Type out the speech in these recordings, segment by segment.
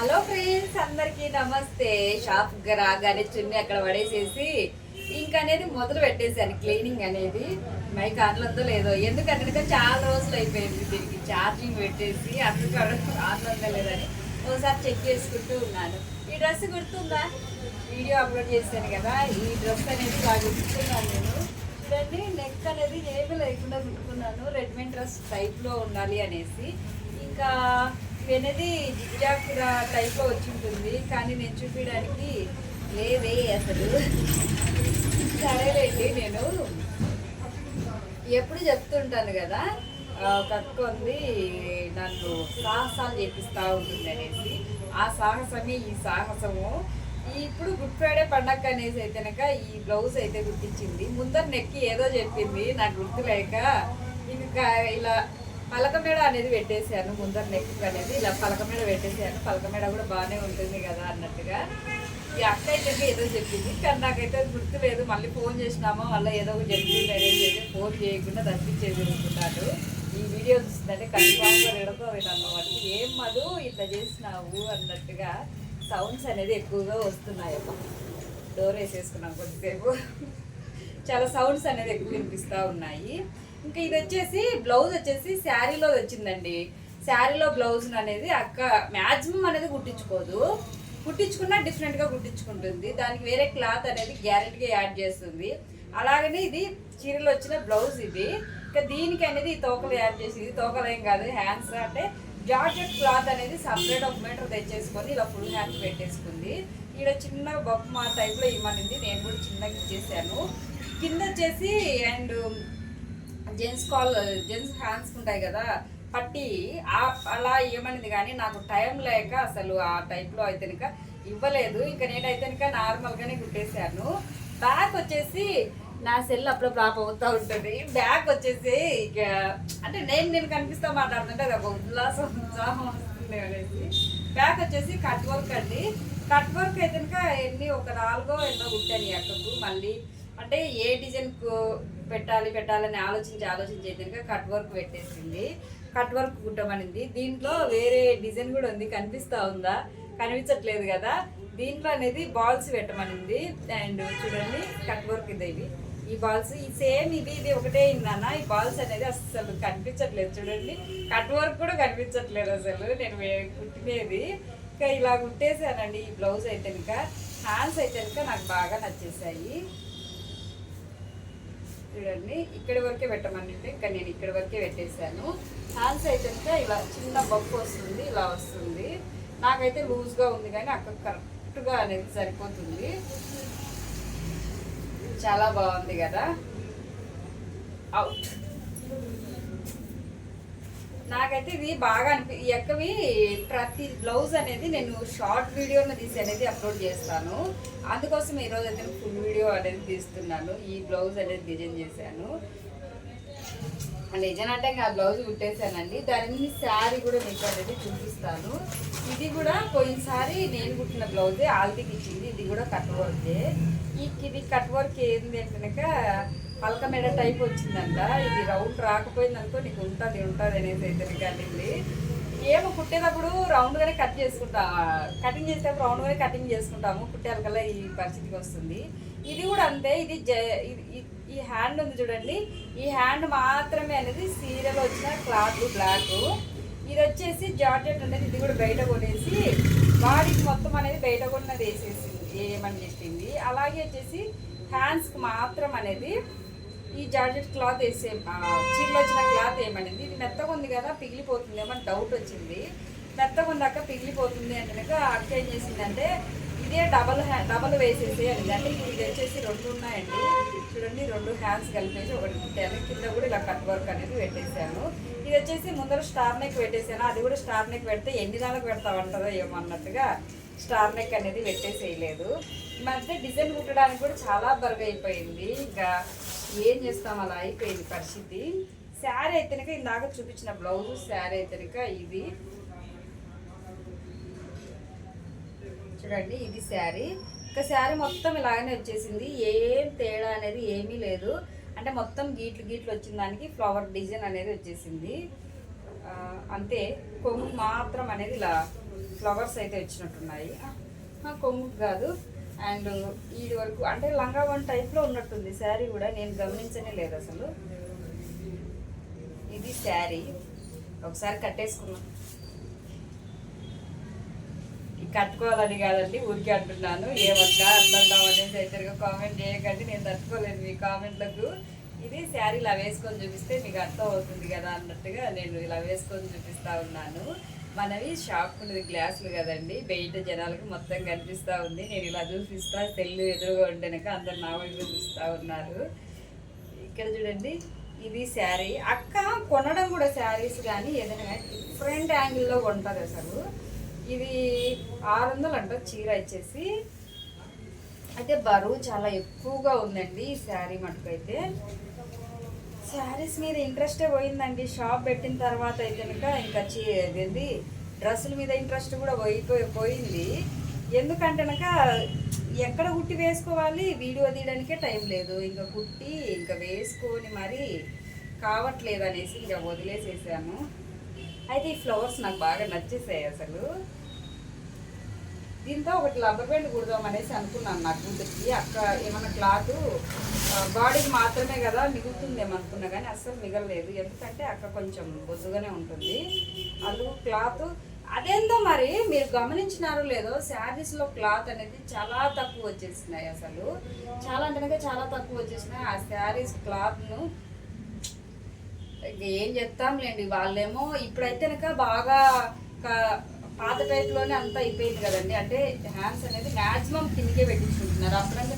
Hello friends, అందరికీ నమస్తే. Shop రాగానే చున్ని అక్కడ పడేసేసి ఇంకా అనేది మొదలు పెట్టేశాను క్లీనింగ్ అనేది. మైక్ ఆన్లో ఉందో లేదో, ఎందుకంటే చాలా రోజులు అయిపోయింది దీనికి ఛార్జింగ్ పెట్టేసి, అందుకు ఆన్లో ఉందో లేదని ఒకసారి చెక్ చేసుకుంటూ ఉన్నాను. ఈ డ్రెస్ గుర్తుందా? వీడియో అప్లోడ్ చేశాను కదా, ఈ డ్రెస్ అనేది బాగా గుర్తున్నాను నేను. చూడండి, నెక్ అనేది ఏమీ లేకుండా కుట్టుకున్నాను. రెడీమేడ్ డ్రెస్ టైప్లో ఉండాలి అనేసి. ఇంకా అనేది జిగ్జాగ్ టైప్లో వచ్చి ఉంటుంది, కానీ నేను చూపించడానికి లేదే అసలు. సరేలేండి, నేను ఎప్పుడు చెప్తుంటాను కదా, ఒక అక్క ఉంది నన్ను సాహసాలు చేపిస్తూ ఉంటుంది అనేసి. ఆ సాహసమే ఈ సాహసము. ఇప్పుడు గుడ్ ఫ్రైడే పండగ అనేసి అయితే కనుక ఈ బ్లౌజ్ అయితే గుర్తించింది. ముందర నెక్కి ఏదో చెప్పింది, నాకు గుర్తులేక ఇంకా ఇలా పలకమేడ అనేది పెట్టేశాను. ముందర నెక్ అనేది ఇలా పలకమేడ పెట్టేశాను. పలకమేడ కూడా బాగానే ఉంటుంది కదా అన్నట్టుగా. ఈ అక్క అయితే ఏదో చెప్పింది, కానీ నాకైతే గుర్తులేదు. మళ్ళీ ఫోన్ చేసినామో మళ్ళీ ఏదో ఒకటి చెప్పింది అనేది అయితే ఫోన్ చేయకుండా తప్పించేది అనుకున్నాను. ఈ వీడియో చూస్తుందంటే కన్ఫామ్గా రెడతావు అన్నమాట. ఏం మధు ఇట్లా చేసినావు అన్నట్టుగా సౌండ్స్ అనేది ఎక్కువగా వస్తున్నాయమ్మా. డోర్ వేసేసుకున్నాం కొద్దిసేపు, చాలా సౌండ్స్ అనేది ఎక్కువ వినిపిస్తూ ఉన్నాయి. ఇంకా ఇది వచ్చేసి బ్లౌజ్ వచ్చేసి శారీలో వచ్చిందండి. శారీలో బ్లౌజ్ అనేది అక్క మ్యాక్సిమం అనేది కుట్టించుకోదు, కుట్టించుకున్నా డిఫరెంట్గా కుట్టించుకుంటుంది. దానికి వేరే క్లాత్ అనేది గ్యారెంటీగా యాడ్ చేస్తుంది. అలాగనే ఇది చీరలో వచ్చిన బ్లౌజ్ ఇది. ఇంకా దీనికి అనేది తోకలు యాడ్ చేసి, ఇది తోకలు ఏం కాదు, హ్యాండ్స్ అంటే జార్జెట్ క్లాత్ అనేది సపరేట్ 1 మీటర్ తెచ్చేసుకొని ఇలా ఫుల్ హ్యాండ్స్ పెట్టేసుకుంది. ఇక్కడ చిన్న బొమ్మ టైప్లో ఇవ్వమనింది, నేను కూడా చిన్నగా ఇచ్చేసాను. కింద వచ్చేసి అండ్ జెంట్స్ హ్యాండ్స్ ఉంటాయి కదా పట్టి, అలా ఇవ్వమనింది. కానీ నాకు టైం లేక అసలు ఆ టైప్లో అయితే కనుక ఇవ్వలేదు. ఇంకా నేనైతే కనుక నార్మల్గానే కుట్టేశాను. బ్యాక్ వచ్చేసి నా సెల్ అప్పుడప్పుడు ఆఫ్ అవుతూ ఉంటుంది. బ్యాక్ వచ్చేసి ఇక అంటే నేను కనిపిస్తా మాట్లాడుతుంటే అది ఒక ఉత్సాహం వస్తుంది అనేసి. బ్యాక్ వచ్చేసి కట్ వర్క్ అండి. కట్ వర్క్ అయితే కనుక ఒక 4 ఎన్నో కుట్టాను ఈ అక్కకు. మళ్ళీ అంటే ఏ డిజైన్కు పెట్టాలని ఆలోచించి అయితే కట్ వర్క్ పెట్టేసింది. కట్ వర్క్ కుట్టమనింది. దీంట్లో వేరే డిజైన్ కూడా ఉంది, కనిపిస్తూ ఉందా? కనిపించట్లేదు కదా. దీంట్లో అనేది బాల్స్ పెట్టమనింది. అండ్ చూడండి, కట్ వర్క్ ఇది. ఈ బాల్స్ ఈ సేమ్ ఇది ఒకటే అయిందన్న. ఈ బాల్స్ అనేది అసలు కనిపించట్లేదు. చూడండి, కట్ వర్క్ కూడా కనిపించట్లేదు అసలు నేను కుట్టినది. ఇంకా ఇలా కుట్టేసానండి ఈ బ్లౌజ్ అయితే కనుక. హ్యాండ్స్ అయితే కనుక నాకు బాగా నచ్చేసాయి. చూడండి, ఇక్కడి వరకే పెట్టమనంటే ఇంకా నేను ఇక్కడి వరకే పెట్టేశాను. హ్యాండ్స్ అయితే ఇలా చిన్న బొప్పు వస్తుంది, ఇలా వస్తుంది. నాకైతే లూజ్గా ఉంది, కానీ అక్కడ కరెక్ట్గా అనేది సరిపోతుంది. చాలా బాగుంది కదా. అవుట్ నాకైతే ఇది బాగా ఈ అక్కవి ప్రతి బ్లౌజ్ అనేది నేను షార్ట్ వీడియోని తీసి అనేది అప్లోడ్ చేస్తాను. అందుకోసం ఈరోజు అయితే ఫుల్ వీడియో అనేది తీస్తున్నాను. ఈ బ్లౌజ్ అనేది డిజైన్ చేశాను. డిజైన్ అంటే ఆ బ్లౌజ్ కుట్టేశానండి. దాని మీద శారీ కూడా మీకు అనేది చూపిస్తాను. ఇది కూడా పోయినసారి నేను కుట్టిన బ్లౌజే ఆల్తీకి ఇచ్చింది. ఇది కూడా కట్ వర్కే. ఇది కట్ వర్క్ ఏంది అంటే కనుక పలక మెడ టైప్ వచ్చిందంట. ఇది రౌండ్ రాకపోయింది అనుకో, నీకు ఉంటుంది అనేసి అయితే కాదండి. ఏమో కుట్టేటప్పుడు రౌండ్గానే కటింగ్ చేసేటప్పుడు రౌండ్గానే కటింగ్ చేసుకుంటాము. కుట్టేకల్లా ఈ పరిస్థితికి వస్తుంది. ఇది కూడా అంతే. ఈ హ్యాండ్ ఉంది చూడండి, ఈ హ్యాండ్ మాత్రమే అనేది సీరియల్ వచ్చిన క్లాత్ బ్లాక్. ఇది వచ్చేసి జార్జెట్ అనేది, ఇది కూడా బయట కొనేసి బాడీకి మొత్తం అనేది బయట కొన్నది ఏమని చెప్పింది. అలాగే వచ్చేసి హ్యాండ్స్కి మాత్రం అనేది ఈ జార్జెట్ క్లాత్ వేసే చీరలో వచ్చిన క్లాత్ ఏమనేది. ఇది మెత్తగా ఉంది కదా, పిగిలిపోతుంది ఏమని డౌట్ వచ్చింది. మెత్తగా ఉంది అక్క, పిగిలిపోతుంది అంటే అక్క ఏం చేసిందంటే ఇదే డబల్ వేసేసి అనేది. అంటే ఇది వచ్చేసి 2 ఉన్నాయండి. చూడండి, 2 హ్యాండ్స్ కలిపేసి ఒకటి కుట్టాను. కింద కూడా ఇలా కట్ వర్క్ అనేది పెట్టేశాను. ఇది వచ్చేసి ముందర స్టార్ నెక్ పెట్టేశాను. అది కూడా స్టార్ నెక్ పెడితే ఎన్ని నెలలకు పెడతామంటారో ఏమన్నట్టుగా స్టార్ నెక్ అనేది పెట్టేసేయలేదు. ఈ మధ్య డిజైన్ కుట్టడానికి కూడా చాలా బరువు అయిపోయింది. ఇంకా ఏం చేస్తాం, అలా అయిపోయింది పరిస్థితి. శారీ అయితే కనుక ఇందాక చూపించిన బ్లౌజ్ శారీ అయితే కనుక ఇది చూడండి, ఇది శారీ. ఇంకా శారీ మొత్తం ఇలాగనే వచ్చేసింది. ఏం తేడా అనేది ఏమీ లేదు. అంటే మొత్తం గీట్లు వచ్చిన దానికి ఫ్లవర్ డిజైన్ అనేది వచ్చేసింది. అంతే. కొంగు మాత్రం అనేది ఇలా ఫ్లవర్స్ అయితే వచ్చినట్టున్నాయి. కొంగు కాదు, అండ్ ఈ వరకు అంటే లంగా వన్ టైప్లో ఉన్నట్టుంది శారీ కూడా, నేను గమనించనే లేదు అసలు. ఇది శారీ ఒకసారి కట్టేసుకున్నాం. కట్టుకోవాలని కాదండి, ఊరికే అంటున్నాను. ఏమన్నా అట్లంటాం అనేసి అయితే కామెంట్ చేయకండి, నేను తట్టుకోలేను మీ కామెంట్లకు. ఇది శారీ ఇలా వేసుకొని చూపిస్తే మీకు అర్థం అవుతుంది కదా అన్నట్టుగా నేను ఇలా వేసుకొని చూపిస్తూ ఉన్నాను. మనవి షాప్ ఉన్నది గ్లాసులు కదండి, బయట జనాలకు మొత్తం కనిపిస్తూ ఉంది. నేను ఇలా చూపిస్తా, సెల్లు ఎదురుగా ఉండేనక అందరు నా వైపు చూస్తూ ఉన్నారు. ఇక్కడ చూడండి, ఇది శారీ. అక్క కొనడం కూడా శారీస్ కానీ ఏదైనా కానీ డిఫరెంట్ యాంగిల్లో కొంటారు అసలు. ఇది 600 అంట చీర వచ్చేసి. అయితే బరువు చాలా ఎక్కువగా ఉందండి ఈ శారీ మటుకైతే. శారీస్ మీద ఇంట్రెస్టే పోయిందండి షాప్ పెట్టిన తర్వాత అయితే ఇంకా ఇదేంటి డ్రెస్సుల మీద ఇంట్రెస్ట్ కూడా పోయింది. ఎందుకంటే ఎక్కడ కుట్టి వేసుకోవాలి, వీడియో తీయడానికే టైం లేదు, ఇంకా కుట్టి ఇంకా వేసుకొని మరి కావట్లేదు అనేసి ఇంకా వదిలేసేసాను. అయితే ఈ ఫ్లవర్స్ నాకు బాగా నచ్చేసాయి అసలు. దీంతో ఒకటి రబ్బర్ బ్యాండ్ కుడదాం అనేసి అనుకున్నాను నా కూతురికి. అక్క ఏమన్నా క్లాత్ బాడీకి మాత్రమే కదా మిగులుతుందేమో అనుకున్నా కానీ అస్సలు మిగలలేదు. ఎందుకంటే అక్క కొంచెం బొద్దుగానే ఉంటుంది. అల్లు క్లాత్ అదేందో మరి మీరు గమనించినారో లేదో, శారీస్లో క్లాత్ అనేది చాలా తక్కువ వచ్చేసినాయి అసలు. చాలా అంటే చాలా తక్కువ వచ్చేసినాయి. ఆ శారీస్ క్లాత్ను ఏం చెప్తాంలేండి, వాళ్ళేమో ఇప్పుడైతే బాగా పాత టైప్లోనే అంతా అయిపోయింది కదండి. అంటే హ్యాండ్స్ అనేది మ్యాక్సిమం కిందకే పెట్టించుకుంటున్నారు. అప్పుడంటే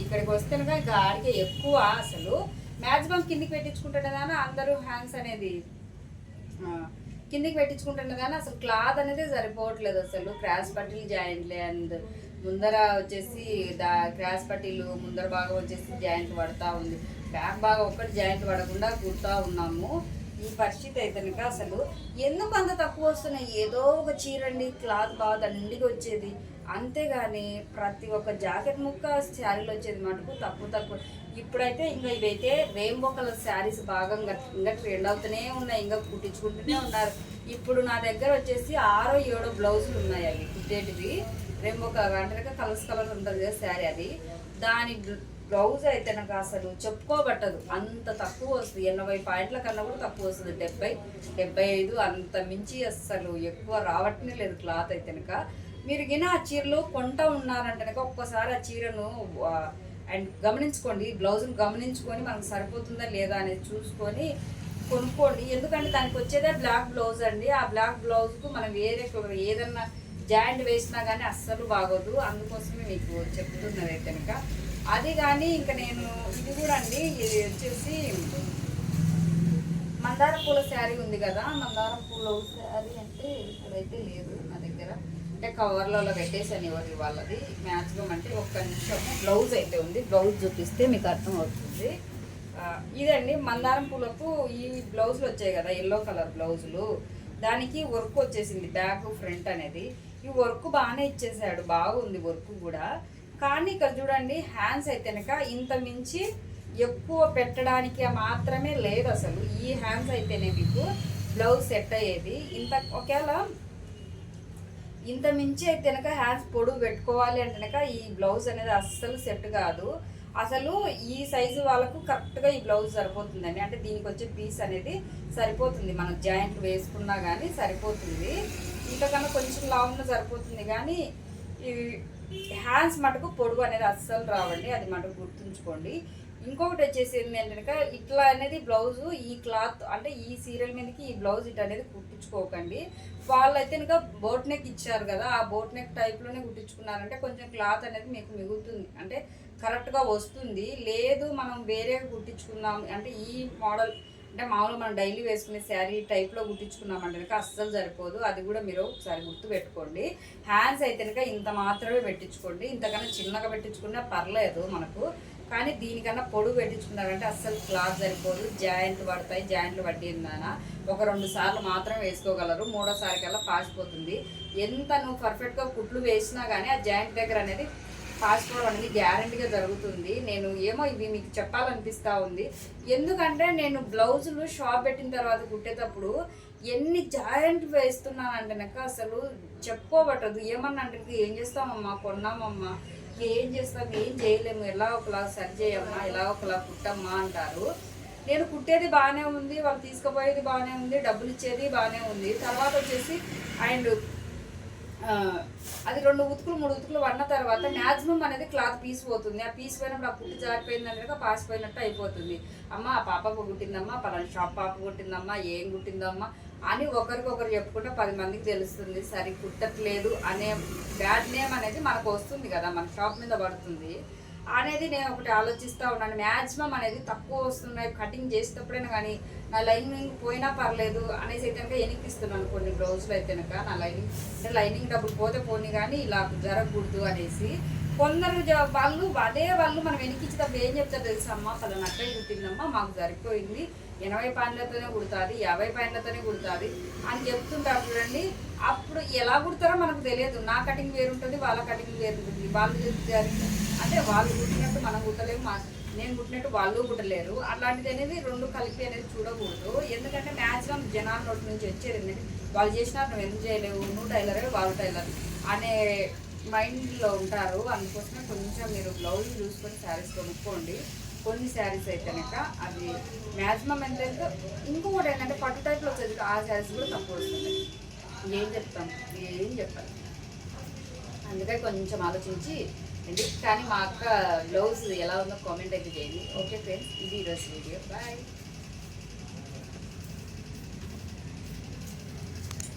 ఇక్కడికి వస్తే ఇంకా ఆడికే ఎక్కువ అసలు మ్యాక్సిమం కిందికి పెట్టించుకుంటుండే కానీ అందరూ హ్యాండ్స్ అనేది కిందికి పెట్టించుకుంటుండే కానీ అసలు క్లాత్ అనేది సరిపోవట్లేదు అసలు. క్రాస్ పట్టీలు జాయింట్లే, అండ్ ముందర వచ్చేసి క్రాస్ పట్టీలు ముందర బాగా వచ్చేసి జాయింట్ పడతా ఉంది, బ్యాక్ బాగా ఒక్కటి జాయింట్ పడకుండా కుడతా ఉన్నాము. ఈ పరిస్థితి అయితే అసలు ఎందుకు అంత తక్కువ వస్తున్నాయి. ఏదో ఒక చీరండి క్లాత్ బాగా దండిగా వచ్చేది, అంతేగాని ప్రతి ఒక్క జాకెట్ ముక్క శారీలో వచ్చేది మటుకు తక్కువ. ఇప్పుడైతే ఇంకా ఇవైతే రెయిన్బో కలర్ శారీస్ బాగా ఇంకా ట్రెండ్ అవుతూనే ఉన్నాయి, ఇంకా కుట్టించుకుంటూనే ఉన్నారు. ఇప్పుడు నా దగ్గర వచ్చేసి 6-7 బ్లౌజులు ఉన్నాయి అవి కుట్టేటివి. రెయిన్బో కలర్ అంటే కలర్ ఉంటుంది కదా శారీ, అది దాని బ్లౌజ్ అయితే నాకు అసలు చెప్పుకోబట్టదు, అంత తక్కువ వస్తుంది. 80 పాయింట్ల కన్నా కూడా తక్కువ వస్తుంది, 70-75 అంత మించి అస్సలు ఎక్కువ రావట్నే లేదు క్లాత్ అయితే కనుక. మీరు గిన ఆ చీరలు కొంటా ఉన్నారంటే కనుక ఒక్కసారి ఆ చీరను అండ్ గమనించుకోండి, బ్లౌజ్ను గమనించుకొని మనకు సరిపోతుందా లేదా అనేది చూసుకొని కొనుక్కోండి. ఎందుకంటే దానికి వచ్చేదే బ్లాక్ బ్లౌజ్ అండి. ఆ బ్లాక్ బ్లౌజ్కు మనం వేరే ఏదన్నా జాయింట్ వేసినా కానీ అస్సలు బాగోదు. అందుకోసమే మీకు చెప్తున్నది అయితే కనుక. అది కానీ ఇంకా నేను ఇది కూడా అండి, ఇది వచ్చేసి మందారం పూల శారీ ఉంది కదా, మందారం పూల శారీ అంటే ఇప్పుడైతే లేదు నా దగ్గర, అంటే కవర్లలో పెట్టేసాను ఎవరి వాళ్ళది. మ్యాక్సిమం అంటే ఒక్క నిమిషం బ్లౌజ్ అయితే ఉంది, బ్లౌజ్ చూపిస్తే మీకు అర్థం అవుతుంది. ఇదండి మందారం పూలకు ఈ బ్లౌజులు వచ్చాయి కదా, ఎల్లో కలర్ బ్లౌజులు, దానికి వర్క్ వచ్చేసింది బ్యాక్ ఫ్రంట్ అనేది. ఈ వర్క్ బాగానే ఇచ్చేసాడు, బాగుంది వర్క్ కూడా. కానీ ఇక్కడ చూడండి హ్యాండ్స్ అయితే కనుక ఇంత మించి ఎక్కువ పెట్టడానికి మాత్రమే లేదు అసలు. ఈ హ్యాండ్స్ అయితేనే మీకు బ్లౌజ్ సెట్ అయ్యేది. ఒకవేళ ఇంత మించి అయితే కనుక హ్యాండ్స్ పొడుగు పెట్టుకోవాలి అంటే కనుక ఈ బ్లౌజ్ అనేది అస్సలు సెట్ కాదు అసలు. ఈ సైజు వాళ్ళకు కరెక్ట్గా ఈ బ్లౌజ్ సరిపోతుందండి, అంటే దీనికి వచ్చే పీస్ అనేది సరిపోతుంది, మనం జాయింట్ వేసుకున్నా కానీ సరిపోతుంది. ఇంతకన్నా కొంచెం లావుగా సరిపోతుంది, కానీ ఈ హ్యాండ్స్ మటుకు పొడుగు అనేది అస్సలు రావండి, అది మటుకు గుర్తుంచుకోండి. ఇంకొకటి వచ్చేసి ఏంటంటే ఇట్లా అనేది బ్లౌజు ఈ క్లాత్ అంటే ఈ సీరియల్ మీదకి ఈ బ్లౌజ్ ఇట్ అనేది కుట్టించుకోకండి. వాళ్ళైతే ఇంకా బోట్ నెక్ ఇచ్చారు కదా, ఆ బోట్ నెక్ టైప్లోనే కుట్టించుకున్నారంటే కొంచెం క్లాత్ అనేది మీకు మిగులుతుంది, అంటే కరెక్ట్గా వస్తుంది. లేదు మనం వేరే కుట్టించుకున్నాం అంటే ఈ మోడల్ అంటే మామూలుగా మనం డైలీ వేసుకునే శారీ టైప్లో కుట్టించుకున్నామంటే కనుక అస్సలు సరిపోదు. అది కూడా మీరు ఒకసారి గుర్తు పెట్టుకోండి. హ్యాండ్స్ అయితే కనుక ఇంత మాత్రమే పెట్టించుకోండి, ఇంతకన్నా చిన్నగా పెట్టించుకున్నా పర్లేదు మనకు, కానీ దీనికన్నా పొడుగు పెట్టించుకున్నారంటే అస్సలు క్లాత్ సరిపోదు, జాయింట్లు పడతాయి. జాయింట్లు పట్టిందానా 1-2 సార్లు మాత్రం వేసుకోగలరు, 3వ సారి కల్లా పాసిపోతుంది. ఎంత నువ్వు పర్ఫెక్ట్గా కుట్లు వేసినా కానీ ఆ జాయింట్ దగ్గర అనేది పాసిపోవడం అనేది గ్యారంటీగా జరుగుతుంది. నేను ఏమో ఇవి మీకు చెప్పాలనిపిస్తూ ఉంది, ఎందుకంటే నేను బ్లౌజులు షాప్ పెట్టిన తర్వాత కుట్టేటప్పుడు ఎన్ని జాయింట్ వేస్తున్నానంటే నాకు అసలు చెప్పుకోబట్టదు. ఏమన్నా అంటే ఏం చేస్తామమ్మా, కొన్నామమ్మా, ఏం చేస్తాం, ఏం చేయలేము, ఎలా ఒకలా సరి చేయమ్మా, ఎలా ఒకలా కుట్టమ్మా అంటారు. నేను కుట్టేది బాగానే ఉంది, వాళ్ళు తీసుకుపోయేది బాగానే ఉంది, డబ్బులు ఇచ్చేది బాగానే ఉంది. తర్వాత వచ్చేసి అండ్ అది 2 ఉతుకులు 3 ఉతుకులు వన్న తర్వాత మ్యాక్సిమం అనేది క్లాత్ పీస్ పోతుంది. ఆ పీస్ పోయినప్పుడు ఆ కుట్టు జారిపోయింది అంటే పాసిపోయినట్టు అయిపోతుంది. అమ్మ ఆ పాపకు కుట్టిందమ్మా, పలానా షాప్ పాప కుట్టిందమ్మా, ఏం కుట్టిందమ్మా అని ఒకరికొకరు చెప్పుకుంటే 10 మందికి తెలుస్తుంది. సరి కుట్టట్లేదు అనే బ్యాడ్ నేమ్ అనేది మనకు వస్తుంది కదా, మన షాప్ మీద పడుతుంది అనేది నేను ఒకటి ఆలోచిస్తూ ఉన్నాను. మ్యాక్సిమం అనేది తక్కువ వస్తున్నాయి, కటింగ్ చేసేటప్పుడైనా కానీ నా లైనింగ్ పోయినా పర్లేదు అనేసి అయితే కనుక ఎనికిస్తున్నాను కొన్ని బ్లౌజులు అయితే కనుక. నా లైనింగ్ డబ్బులు పోతే పోనీ కానీ ఇలా జరగకూడదు అనేసి కొందరు వాళ్ళు మనం వెనికించేటప్పుడు ఏం చెప్తారు తెలుసమ్మా, పలానా అక్కడే కుట్టిందమ్మా, మాకు సరిపోయింది, 80 పాయింట్లతోనే కుడుతుంది, 50 పాయింట్లతోనే కుడుతుంది అని చెప్తుంటారు చూడండి. అప్పుడు ఎలా కుడతారో మనకు తెలియదు. నా కటింగ్ వేరుంటుంది, వాళ్ళ కటింగ్ వేరుంటుంది. అంటే వాళ్ళు కుట్టినట్టు మనం కుట్టలేము, నేను కుట్టినట్టు వాళ్ళు కుట్టలేరు. అట్లాంటిది అనేది 2 కలిపి అనేది చూడకూడదు. ఎందుకంటే మ్యాక్సిమం జనాల నోటి నుంచి వచ్చేది ఏంటంటే వాళ్ళు చేసినారు నువ్వు ఎందుకు చేయలేవు, నువ్వు టైలరే వాళ్ళు టైలర్ అనే మైండ్లో ఉంటారు. అందుకోసమే కొంచెం మీరు బ్లౌజ్ చూసుకొని శారీస్ కొనుక్కోండి. కొన్ని శారీస్ అయితే కనుక అది మ్యాక్సిమం ఎంతైతే. ఇంకొకటి ఏంటంటే పట్టు టైప్లో వచ్చేది ఆ శారీస్ కూడా తక్కువ వస్తుంది. ఏం చెప్తాం, ఏం చెప్పాలి. అందుకే కొంచెం ఆలోచించి కానీ మా అక్క బ్లౌజ్ ఎలా ఉందో కామెంట్ అయితే చేయండి. ఓకే ఫ్రెండ్స్, ఇది ఈరోజు వీడియో. బాయ్.